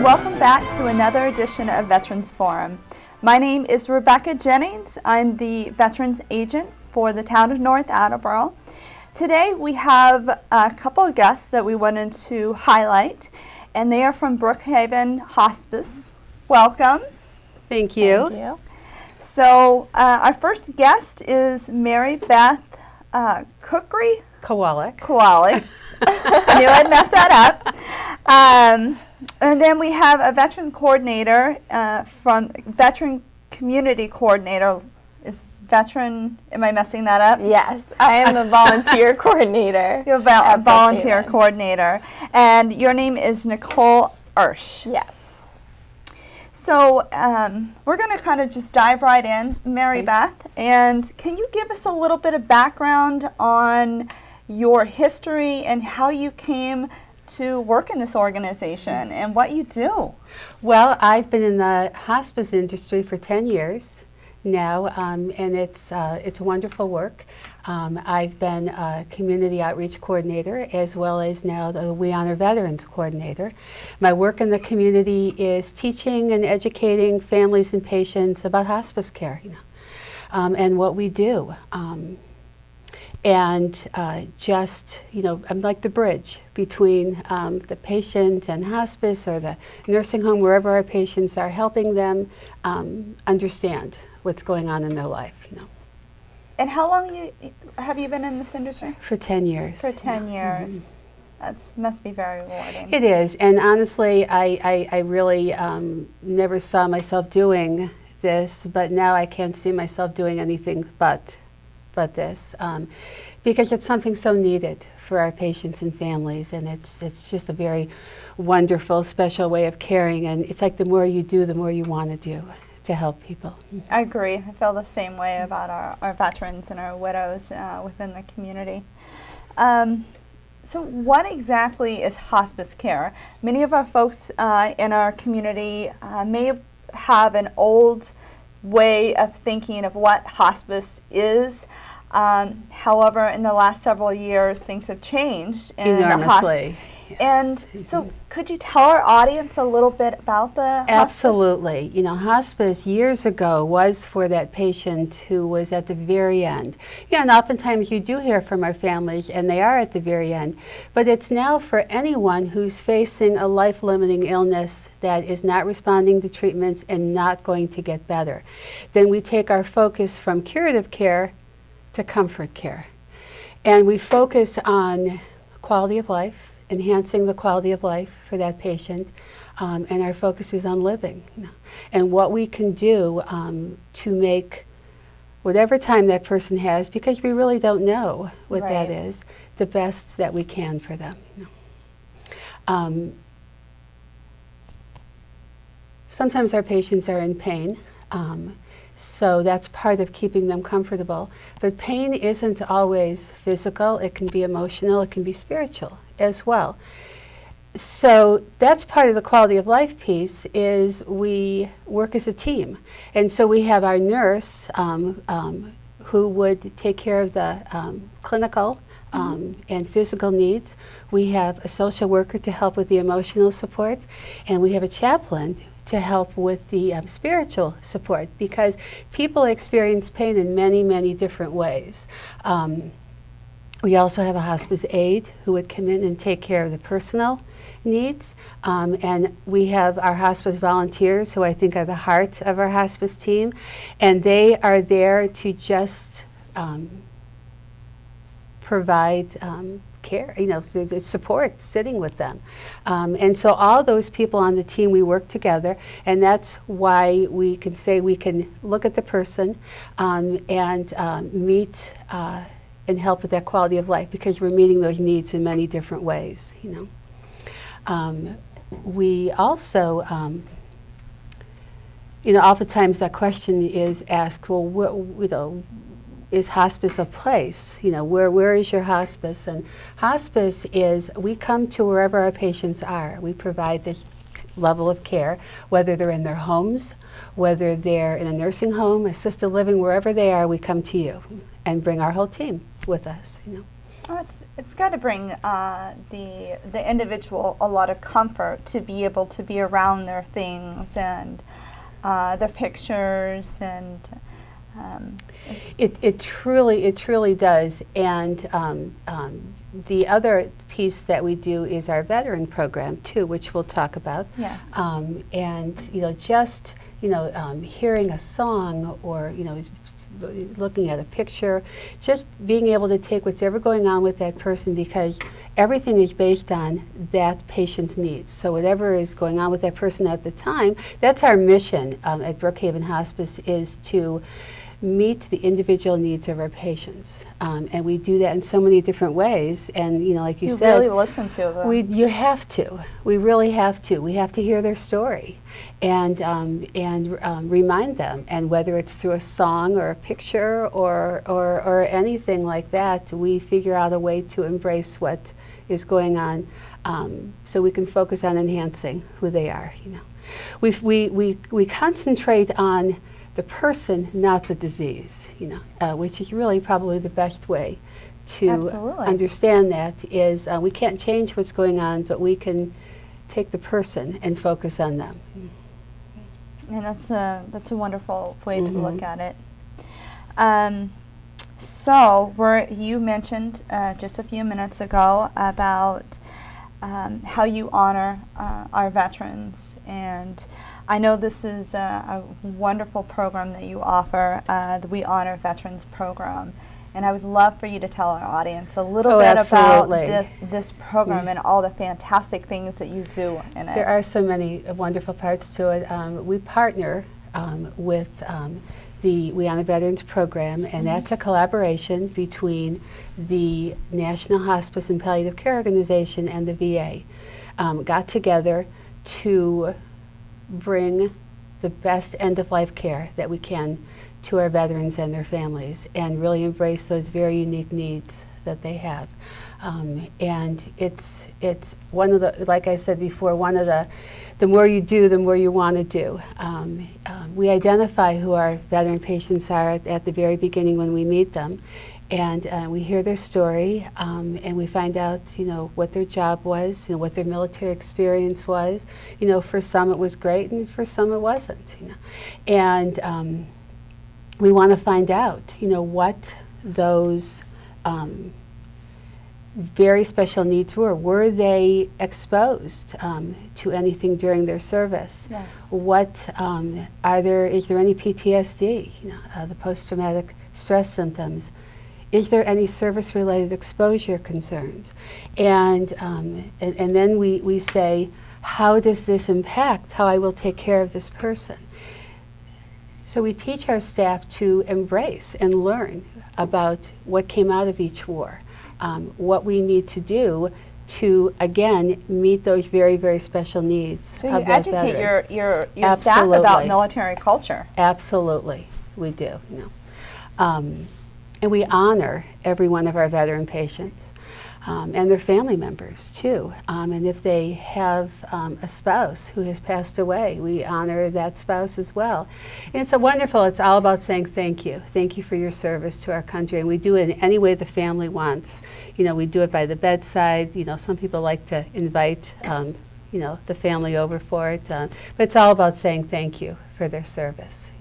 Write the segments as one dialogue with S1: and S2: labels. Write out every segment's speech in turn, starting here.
S1: and welcome back to another edition of Veterans Forum. My name is Rebecca Jennings. I'm the Veterans Agent for the town of North Attlborough. Today we have a couple of guests that we wanted to highlight, and they are from Brook Haven Hospice. Welcome.
S2: Thank you.
S3: Thank you.
S1: So our first guest is Mary Beth
S2: Kowalik.
S1: Kowalik. I knew I'd mess that up. And then we have a veteran coordinator from Veteran Community Coordinator. Am I messing that up?
S3: Yes, I am the volunteer coordinator.
S1: You're a volunteer coordinator. And your name is Nicole Ersch.
S3: Yes.
S1: So we're going to kind of just dive right in, Mary Beth. And can you give us a little bit of background on your history and how you came to work in this organization and what you do?
S2: Well, I've been in the hospice industry for 10 years now, and it's wonderful work. I've been a community outreach coordinator as well as now the We Honor Veterans coordinator. My work in the community is teaching and educating families and patients about hospice care, and what we do. I'm like the bridge between the patient and hospice or the nursing home, wherever our patients are, helping them understand what's going on in their life.
S1: And how long have you been in this industry?
S2: For 10 years.
S1: For 10 years. Mm-hmm. That must be very rewarding.
S2: It is, and honestly, I really never saw myself doing this, but now I can't see myself doing anything but this, because it's something so needed for our patients and families, and it's just a very wonderful, special way of caring, and it's like the more you do, the more you want to do to help people.
S1: I agree. I feel the same way about our veterans and our widows within the community. So what exactly is hospice care? Many of our folks in our community may have an old way of thinking of what hospice is. However, in the last several years, things have changed
S2: enormously.
S1: And so could you tell our audience a little bit about the hospice?
S2: Absolutely. Hospice years ago was for that patient who was at the very end. And oftentimes you do hear from our families, and they are at the very end. But it's now for anyone who's facing a life-limiting illness that is not responding to treatments and not going to get better. Then we take our focus from curative care to comfort care. And we focus on quality of life, enhancing the quality of life for that patient, and our focus is on living. And what we can do to make whatever time that person has, because we really don't know what that is, the best that we can for them. Sometimes our patients are in pain. So that's part of keeping them comfortable. But pain isn't always physical. It can be emotional. It can be spiritual as well. So that's part of the quality of life piece, is we work as a team. And so we have our nurse who would take care of the clinical and physical needs. We have a social worker to help with the emotional support. And we have a chaplain to help with the spiritual support, because people experience pain in many, many different ways. We also have a hospice aide who would come in and take care of the personal needs. And we have our hospice volunteers, who I think are the heart of our hospice team. And they are there to just provide care, support, sitting with them. And so all those people on the team, we work together, and that's why we can say we can look at the person and meet and help with that quality of life, because we're meeting those needs in many different ways. We also, oftentimes that question is asked, well, is hospice a place? Where is your hospice? And hospice is, we come to wherever our patients are. We provide this level of care, whether they're in their homes, whether they're in a nursing home, assisted living, wherever they are, we come to you and bring our whole team with us.
S1: Well, it's got to bring the individual a lot of comfort to be able to be around their things and their pictures and.
S2: It truly does. And the other piece that we do is our veteran program too, which we'll talk about.
S1: Yes.
S2: And just hearing a song or looking at a picture, just being able to take whatever going on with that person, because everything is based on that patient's needs. So whatever is going on with that person at the time, that's our mission at Brook Haven Hospice, is to meet the individual needs of our patients, and we do that in so many different ways. And like you said,
S1: really listen to them.
S2: You have to. We really have to. We have to hear their story, and remind them. And whether it's through a song or a picture or anything like that, we figure out a way to embrace what is going on, so we can focus on enhancing who they are. We concentrate on the person, not the disease, which is really probably the best way to
S1: Absolutely.
S2: Understand that is we can't change what's going on, but we can take the person and focus on them.
S1: And that's a wonderful way to look at it. So you mentioned just a few minutes ago about how you honor our veterans, and I know this is a wonderful program that you offer, the We Honor Veterans program, and I would love for you to tell our audience a little bit
S2: absolutely.
S1: about this program and all the fantastic things that you do in it.
S2: There are so many wonderful parts to it. We partner with the We Honor Veterans program, and that's a collaboration between the National Hospice and Palliative Care Organization and the VA. Got together to bring the best end-of-life care that we can to our veterans and their families, and really embrace those very unique needs that they have. And it's one of the, like I said before, one of the more you do, the more you want to do. We identify who our veteran patients are at the very beginning when we meet them, and we hear their story, and we find out, what their job was, what their military experience was. For some it was great, and for some it wasn't. And we want to find out, what those very special needs were. Were they exposed to anything during their service?
S1: Yes.
S2: What is there any PTSD? The post-traumatic stress symptoms. Is there any service-related exposure concerns? And then we say, how does this impact how I will take care of this person? So we teach our staff to embrace and learn about what came out of each war, what we need to do to, again, meet those very, very special needs.
S1: So you educate your staff
S2: Absolutely.
S1: about military culture.
S2: Absolutely, we do. And we honor every one of our veteran patients and their family members too. And if they have a spouse who has passed away, we honor that spouse as well. And it's it's all about saying thank you. Thank you for your service to our country. And we do it in any way the family wants. We do it by the bedside. Some people like to invite the family over for it. But it's all about saying thank you for their service.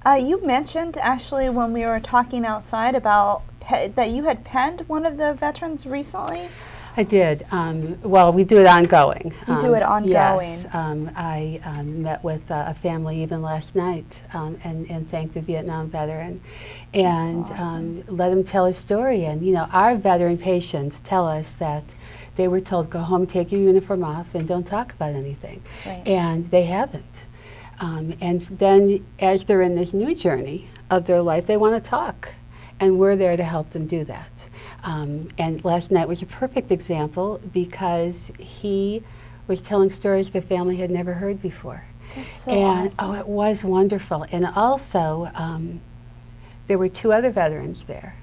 S1: You mentioned, actually, when we were talking outside about that you had penned one of the veterans recently?
S2: I did. Well, we do it ongoing.
S1: You do it ongoing.
S2: Yes. I met with a family even last night and thanked the Vietnam veteran and
S1: awesome.
S2: Let him tell his story. And, our veteran patients tell us that they were told, go home, take your uniform off, and don't talk about anything.
S1: Right.
S2: And they haven't. And then as they're in this new journey of their life, they want to talk. And we're there to help them do that. And last night was a perfect example because he was telling stories the family had never heard before.
S1: That's so awesome.
S2: It was wonderful. And also, there were two other veterans there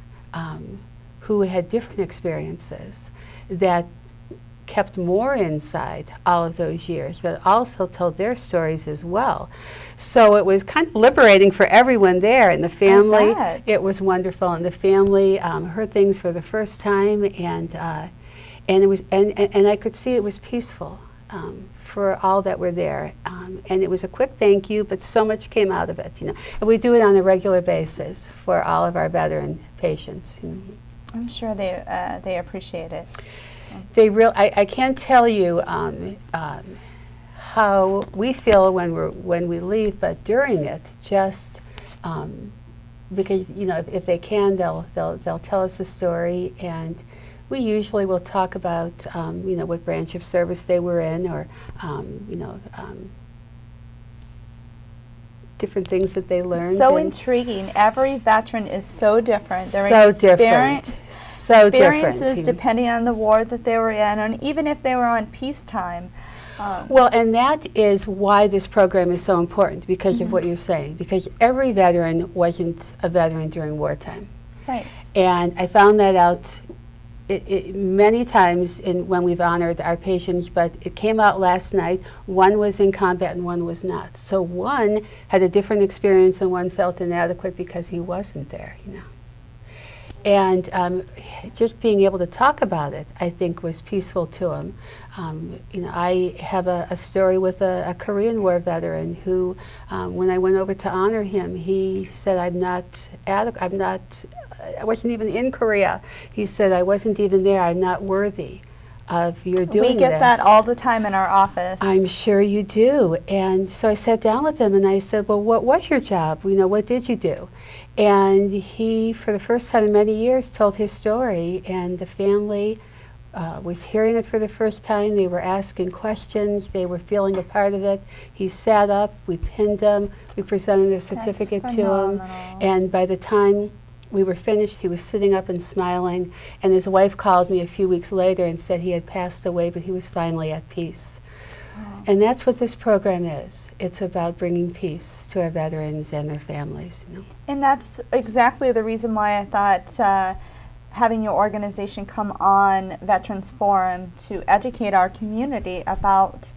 S2: who had different experiences that kept more inside all of those years, that also told their stories as well. So it was kind of liberating for everyone there, and the family. It was wonderful, and the family heard things for the first time, and it was, and I could see it was peaceful for all that were there, and it was a quick thank you, but so much came out of it, you know. And we do it on a regular basis for all of our veteran patients. You know.
S1: I'm sure they appreciate it.
S2: They I can't tell you how we feel when we leave, but during it, just because, you know, if they can, they'll tell us the story, and we usually will talk about you know, what branch of service they were in, or you know, different things that they learned.
S1: So intriguing. Every veteran is so different. Their
S2: so different. So
S1: experiences
S2: different.
S1: Depending on the ward that they were in, and even if they were on peacetime.
S2: Well, and that is why this program is so important, because of what you're saying, because every veteran wasn't a veteran during wartime.
S1: Right.
S2: And I found that out many times when we've honored our patients, but it came out last night. One was in combat and one was not. So one had a different experience, and one felt inadequate because he wasn't there, you know. And just being able to talk about it, I think, was peaceful to him. You know, I have a story with a Korean War veteran who, when I went over to honor him, he said, I wasn't even in Korea. He said, I wasn't even there. I'm not worthy of your doing this.
S1: We get that all the time in our office.
S2: I'm sure you do. And so I sat down with him and I said, well, what was your job? You know, what did you do? And he, for the first time in many years, told his story, and the family was hearing it for the first time. They were asking questions. They were feeling a part of it. He sat up. We pinned him. We presented a certificate to him. And by the time we were finished, he was sitting up and smiling. And his wife called me a few weeks later and said he had passed away, but he was finally at peace. And that's what this program is. It's about bringing peace to our veterans and their families. You know? And
S1: that's exactly the reason why I thought having your organization come on Veterans Forum to educate our community about,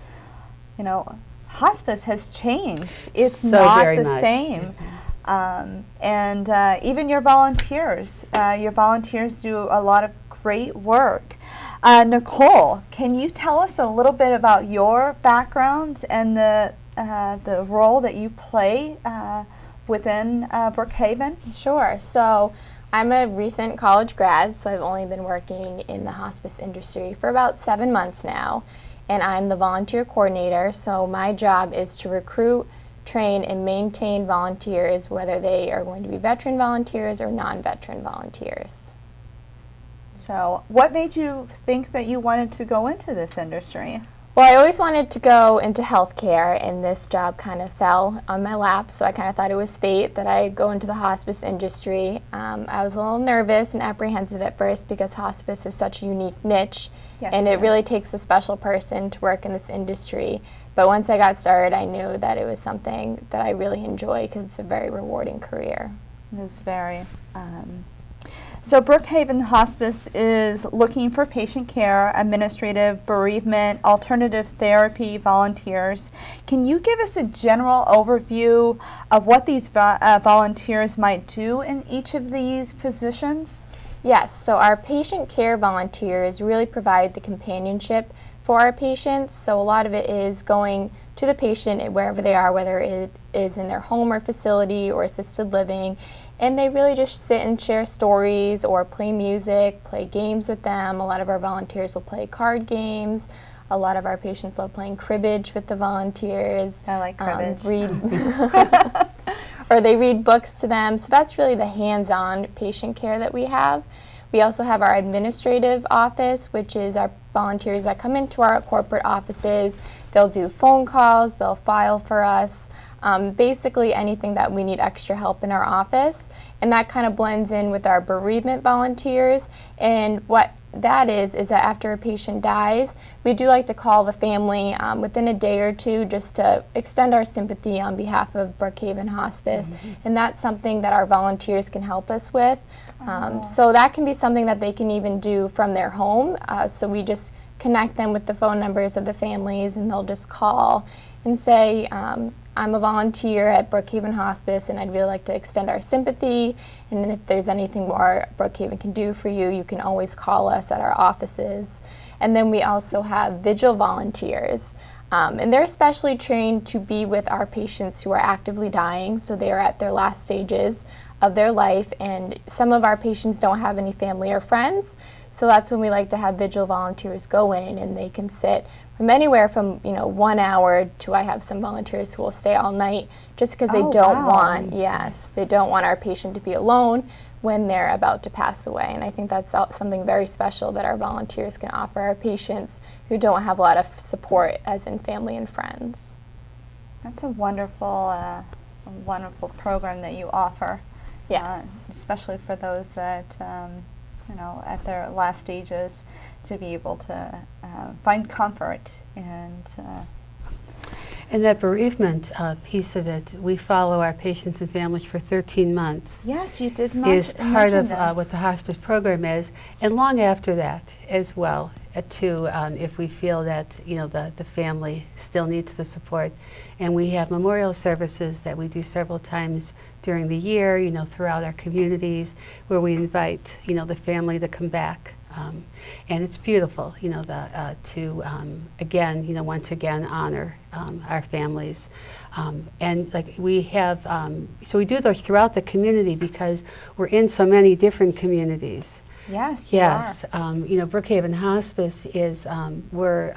S1: you know, hospice has changed. It's
S2: so
S1: not
S2: very
S1: the
S2: much.
S1: same. And even your volunteers do a lot of great work. Nicole, can you tell us a little bit about your background and the role that you play within Brook Haven?
S3: Sure. So I'm a recent college grad, so I've only been working in the hospice industry for about 7 months now, and I'm the volunteer coordinator. So my job is to recruit, train, and maintain volunteers, whether they are going to be veteran volunteers or non-veteran volunteers.
S1: So what made you think that you wanted to go into this industry?
S3: Well, I always wanted to go into healthcare, and this job kind of fell on my lap, so I kind of thought it was fate that I go into the hospice industry. I was a little nervous and apprehensive at first because hospice is such a unique niche, and it really takes a special person to work in this industry. But once I got started, I knew that it was something that I really enjoy because it's a very rewarding career.
S1: It is very. So Brook Haven Hospice is looking for patient care, administrative, bereavement, alternative therapy volunteers. Can you give us a general overview of what these volunteers might do in each of these positions?
S3: Yes, so our patient care volunteers really provide the companionship for our patients. So a lot of it is going to the patient wherever they are, whether it is in their home or facility or assisted living, and they really just sit and share stories or play music, play games with them. A lot of our volunteers will play card games. A lot of our patients love playing cribbage with the volunteers.
S1: I like cribbage.
S3: Or they read books to them. So that's really the hands-on patient care that we have. We also have our administrative office, which is our volunteers that come into our corporate offices. They'll do phone calls, they'll file for us, basically anything that we need extra help in our office. And that kind of blends in with our bereavement volunteers. And what that is that after a patient dies, we do like to call the family within a day or two just to extend our sympathy on behalf of Brook Haven Hospice. Mm-hmm. And that's something that our volunteers can help us with. So that can be something that they can even do from their home. So we just connect them with the phone numbers of the families, and they'll just call and say, I'm a volunteer at Brook Haven Hospice and I'd really like to extend our sympathy, and if there's anything more Brook Haven can do for you, you can always call us at our offices. And then we also have vigil volunteers, and they're specially trained to be with our patients who are actively dying, so they are at their last stages of their life, and some of our patients don't have any family or friends, so that's when we like to have vigil volunteers go in, and they can sit from anywhere from 1 hour to, I have some volunteers who will stay all night, just because they don't want, they don't want our patient to be alone when they're about to pass away. And I think that's something very special that our volunteers can offer our patients who don't have a lot of support, as in family and friends.
S1: That's a wonderful program that you offer.
S3: Yes.
S1: Especially for those that, at their last stages, to be able to find comfort
S2: and that bereavement piece of it, we follow our patients and families for 13 months.
S1: Yes, you did
S2: is part of
S1: this.
S2: what the hospice program is, and long after that as well, if we feel that the family still needs the support. And we have memorial services that we do several times during the year, throughout our communities, where we invite the family to come back. And it's beautiful, to again, once again honor our families. And like we have, so we do those throughout the community because we're in so many different communities.
S1: Yes,
S2: yes. Brook Haven Hospice is, we're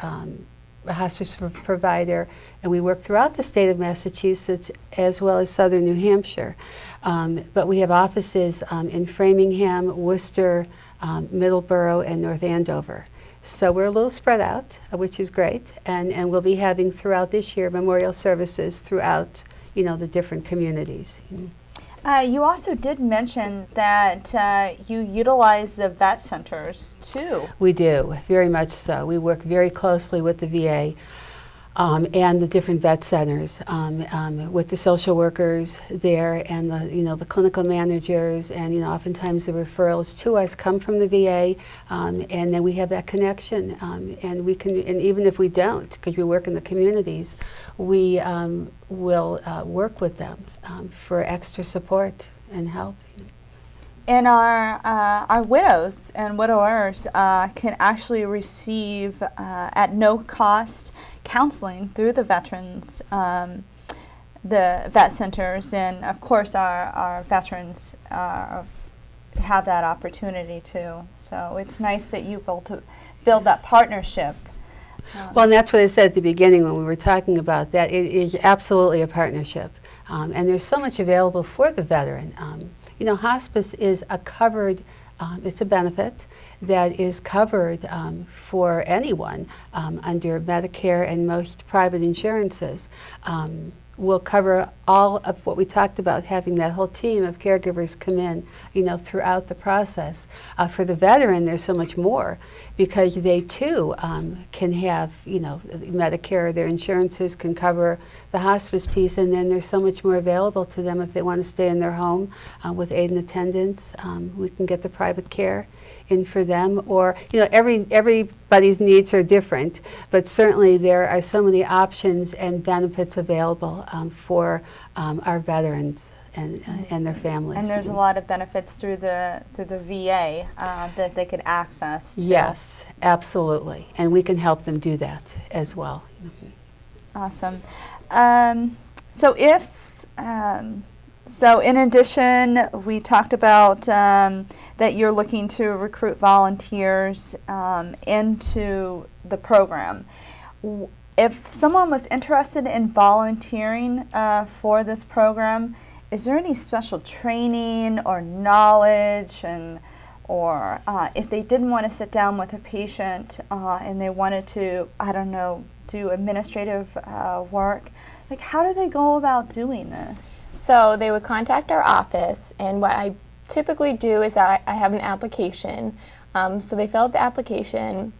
S2: a hospice provider, and we work throughout the state of Massachusetts as well as southern New Hampshire. But we have offices in Framingham, Worcester, Middleborough, and North Andover. So we're a little spread out, which is great, and we'll be having throughout this year memorial services throughout the different communities.
S1: You also did mention that you utilize the vet centers too.
S2: We do, very much so. We work very closely with the VA and the different vet centers, with the social workers there, and the clinical managers, and oftentimes the referrals to us come from the VA, and then we have that connection, and we can, and even if we don't, because we work in the communities, we will work with them for extra support and help.
S1: And our widows and widowers can actually receive at no cost counseling through the veterans, the vet centers, and of course our veterans have that opportunity too. So it's nice that you build that partnership.
S2: Well, and that's what I said at the beginning when we were talking about that. It is absolutely a partnership, and there's so much available for the veteran. Hospice is a covered, it's a benefit that is covered for anyone under Medicare and most private insurances. We'll cover all of what we talked about, having that whole team of caregivers come in, throughout the process. For the veteran, there's so much more because they too can have, Medicare, their insurances can cover the hospice piece, and then there's so much more available to them if they want to stay in their home with aid and attendance. We can get the private care in for them, or everybody's needs are different, but certainly there are so many options and benefits available for our veterans and their families.
S1: And there's a lot of benefits through the VA that they could access.
S2: Yes, absolutely, and we can help them do that as well.
S1: Awesome. So in addition, we talked about that you're looking to recruit volunteers into the program. If someone was interested in volunteering for this program, is there any special training or knowledge, or if they didn't want to sit down with a patient and they wanted to, do administrative work, how do they go about doing this?
S3: So they would contact our office, and what I typically do is that I have an application. So they fill out the application.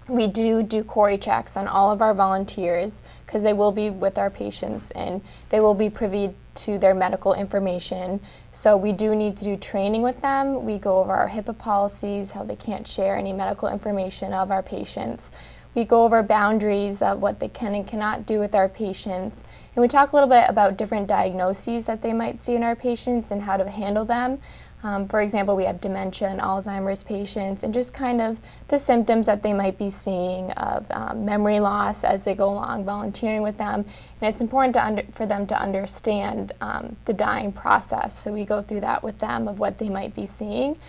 S3: We do query checks on all of our volunteers because they will be with our patients and they will be privy to their medical information. So we do need to do training with them. We go over our HIPAA policies, how they can't share any medical information of our patients. We go over boundaries of what they can and cannot do with our patients. And we talk a little bit about different diagnoses that they might see in our patients and how to handle them. For example, we have dementia and Alzheimer's patients, and just kind of the symptoms that they might be seeing of memory loss as they go along volunteering with them. And it's important for them to understand the dying process. So we go through that with them of what they might be seeing.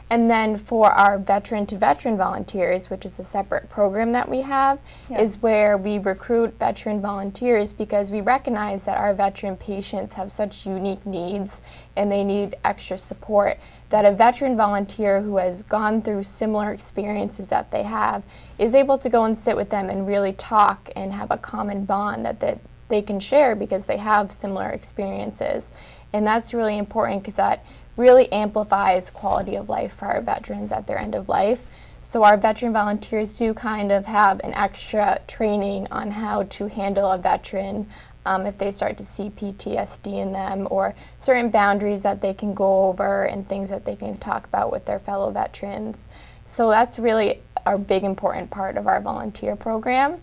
S3: And then for our veteran-to-veteran volunteers, which is a separate program that we have, is where we recruit veteran volunteers because we recognize that our veteran patients have such unique needs and they need extra support, that a veteran volunteer who has gone through similar experiences that they have is able to go and sit with them and really talk and have a common bond that they can share because they have similar experiences. And that's really important because that really amplifies quality of life for our veterans at their end of life. So our veteran volunteers do kind of have an extra training on how to handle a veteran if they start to see PTSD in them, or certain boundaries that they can go over and things that they can talk about with their fellow veterans. So that's really a big important part of our volunteer program.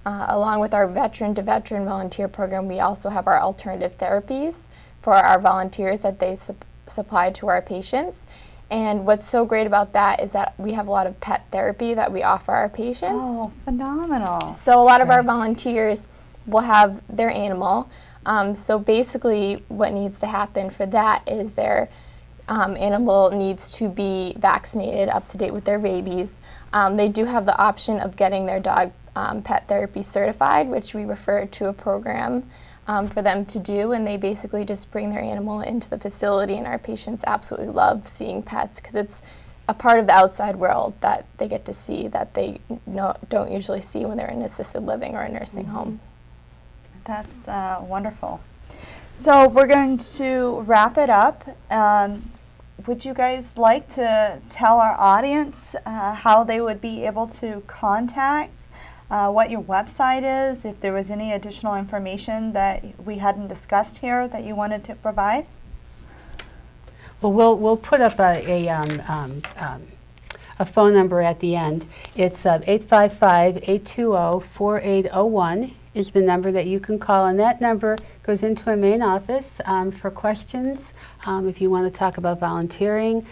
S3: Along with our veteran-to-veteran volunteer program, we also have our alternative therapies for our volunteers that they supply to our patients. And what's so great about that is that we have a lot of pet therapy that we offer our patients.
S1: Oh, phenomenal.
S3: So a lot of our volunteers will have their animal. So basically what needs to happen for that is their animal needs to be vaccinated, up to date with their rabies. They do have the option of getting their dog pet therapy certified, which we refer to a program for them to do, and they basically just bring their animal into the facility, and our patients absolutely love seeing pets because it's a part of the outside world that they get to see that they don't usually see when they're in assisted living or a nursing home.
S1: That's wonderful. So we're going to wrap it up. Would you guys like to tell our audience how they would be able to contact, what your website is, if there was any additional information that we hadn't discussed here that you wanted to provide?
S2: Well, we'll put up a phone number at the end. It's 855-820-4801 is the number that you can call, and that number goes into our main office for questions, if you want to talk about volunteering,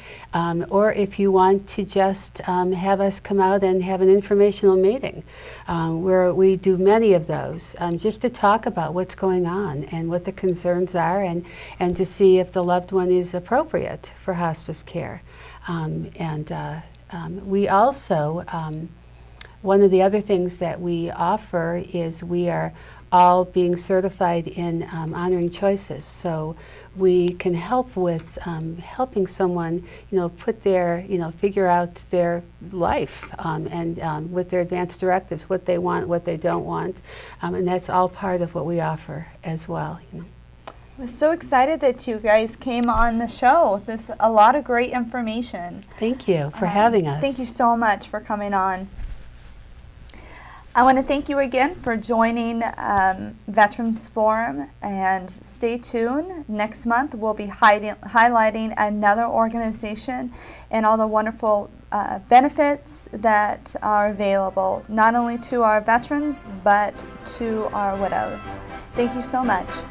S2: or if you want to just have us come out and have an informational meeting, where we do many of those, just to talk about what's going on and what the concerns are, and to see if the loved one is appropriate for hospice care. We also, one of the other things that we offer is we are all being certified in honoring choices. So we can help with helping someone, put their, figure out their life and with their advanced directives, what they want, what they don't want. And that's all part of what we offer as well.
S1: I was so excited that you guys came on the show. There's a lot of great information.
S2: Thank you for having us.
S1: Thank you so much for coming on. I want to thank you again for joining Veterans Forum, and stay tuned. Next month we'll be highlighting another organization and all the wonderful benefits that are available, not only to our veterans but to our widows. Thank you so much.